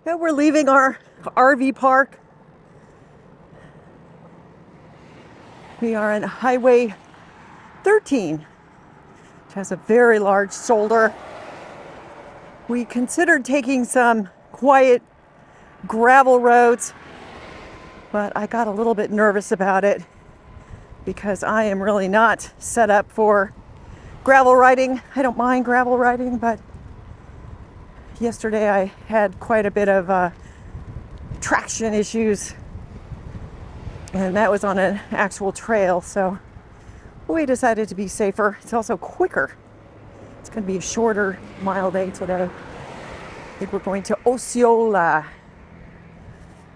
Yeah, we're leaving our RV park. We are on Highway 13, which has a very large shoulder. We considered taking some quiet gravel roads, but I got a little bit nervous about it because I am really not set up for gravel riding. I don't mind gravel riding, but yesterday I had quite a bit of traction issues, and that was on an actual trail, so we decided to be safer. It's also quicker. It's going to be a shorter mile day today. I think we're going to Osceola.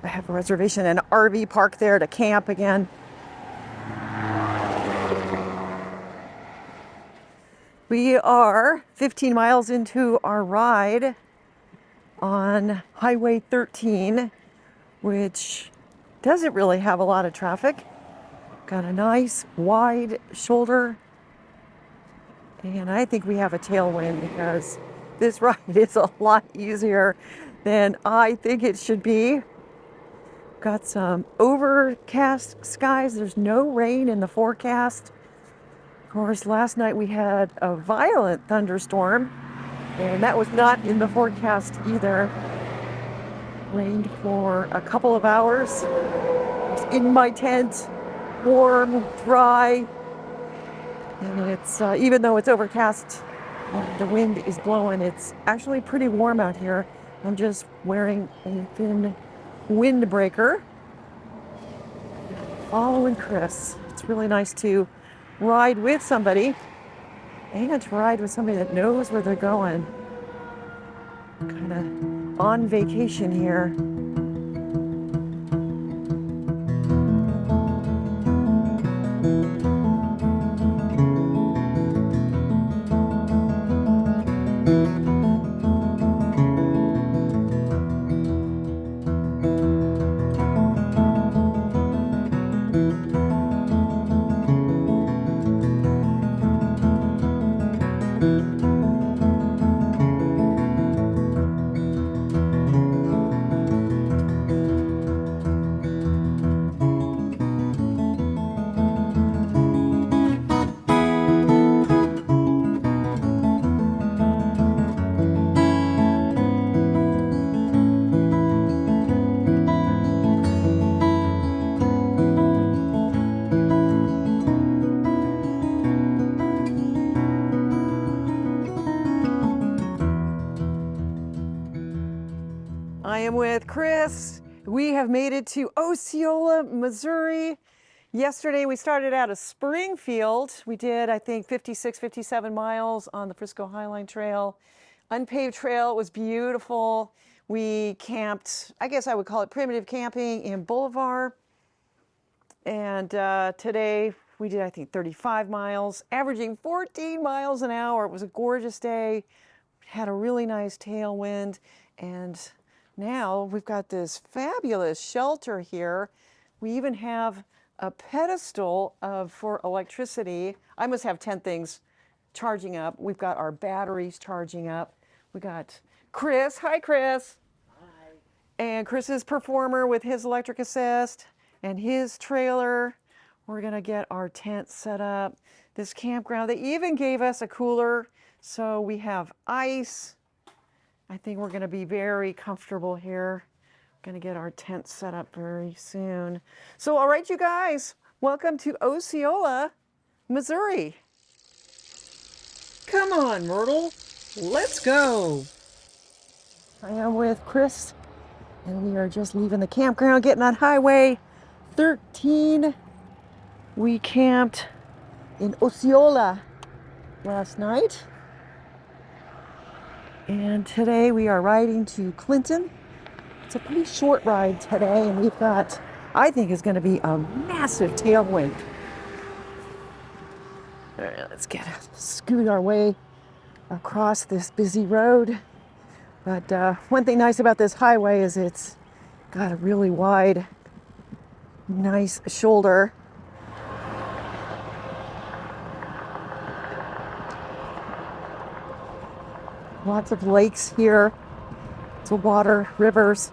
I have a reservation in an RV park there to camp again. We are 15 miles into our ride on Highway 13, which doesn't really have a lot of traffic. Got a nice wide shoulder, and I think we have a tailwind because this ride is a lot easier than I think it should be. Got some overcast skies. There's no rain in the forecast. Of course, last night we had a violent thunderstorm, and that was not in the forecast either. Rained for a couple of hours. I was in my tent, warm, dry, and it's even though it's overcast and the wind is blowing, it's actually pretty warm out here. I'm just wearing a thin windbreaker. Following Chris. It's really nice to ride with somebody and to ride with somebody that knows where they're going. Kind of on vacation here. I am with Chris. We have made it to Osceola, Missouri. Yesterday we started out of Springfield. We did, I think, 56, 57 miles on the Frisco Highline Trail. Unpaved trail. It was beautiful. We camped, I guess I would call it primitive camping, in Bolivar. And today we did, I think, 35 miles, averaging 14 miles an hour. It was a gorgeous day. Had a really nice tailwind, and now we've got this fabulous shelter here. We even have a pedestal for electricity. I must have 10 things charging up. We've got our batteries charging up. We got Chris. Hi, Chris. Hi. And Chris's performer with his electric assist and his trailer. We're gonna get our tent set up. This campground, they even gave us a cooler, so we have ice. I think we're gonna be very comfortable here. Gonna get our tent set up very soon. So, all right, you guys, welcome to Osceola, Missouri. Come on, Myrtle, let's go. I am with Chris, and we are just leaving the campground, getting on Highway 13. We camped in Osceola last night. And today we are riding to Clinton. It's a pretty short ride today, and we've got, I think, is going to be a massive tailwind. All right, let's scoot our way across this busy road. But one thing nice about this highway is it's got a really wide, nice shoulder. Lots of lakes here. It's a water, rivers.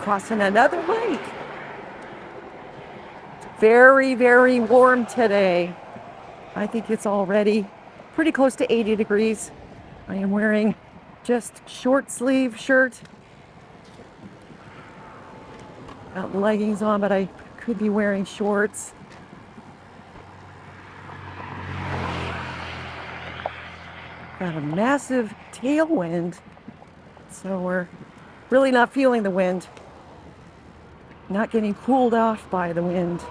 Crossing another lake. Very, very warm today. I think it's already pretty close to 80 degrees. I am wearing just short sleeve shirt. Got leggings on, but I could be wearing shorts. Got a massive tailwind, so we're really not feeling the wind. Not getting cooled off by the wind.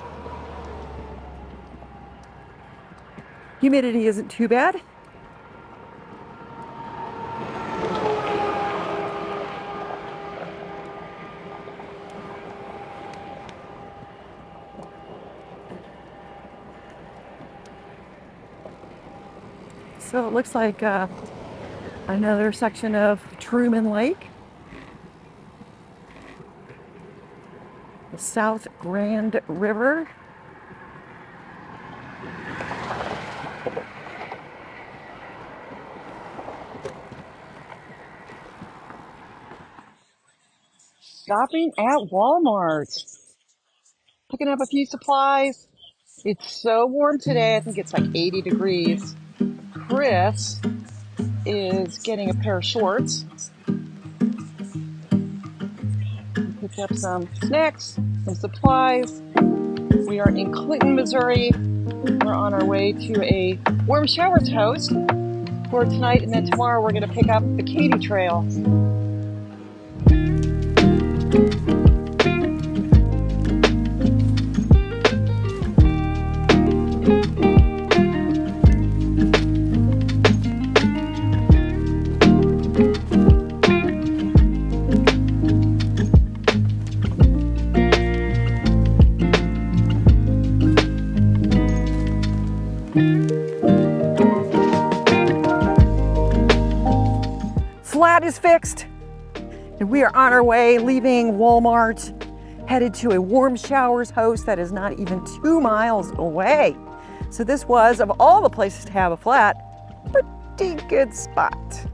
Humidity isn't too bad. So it looks like another section of Truman Lake. The South Grand River. Shopping at Walmart. Picking up a few supplies. It's so warm today. I think it's like 80 degrees. Chris is getting a pair of shorts. Picked up some snacks, some supplies. We are in Clinton, Missouri. We're on our way to a warm showers host for tonight, and then tomorrow we're going to pick up the Katy Trail. Flat is fixed, and we are on our way, leaving Walmart, headed to a warm showers host that is not even 2 miles away. So this was, of all the places to have a flat, pretty good spot.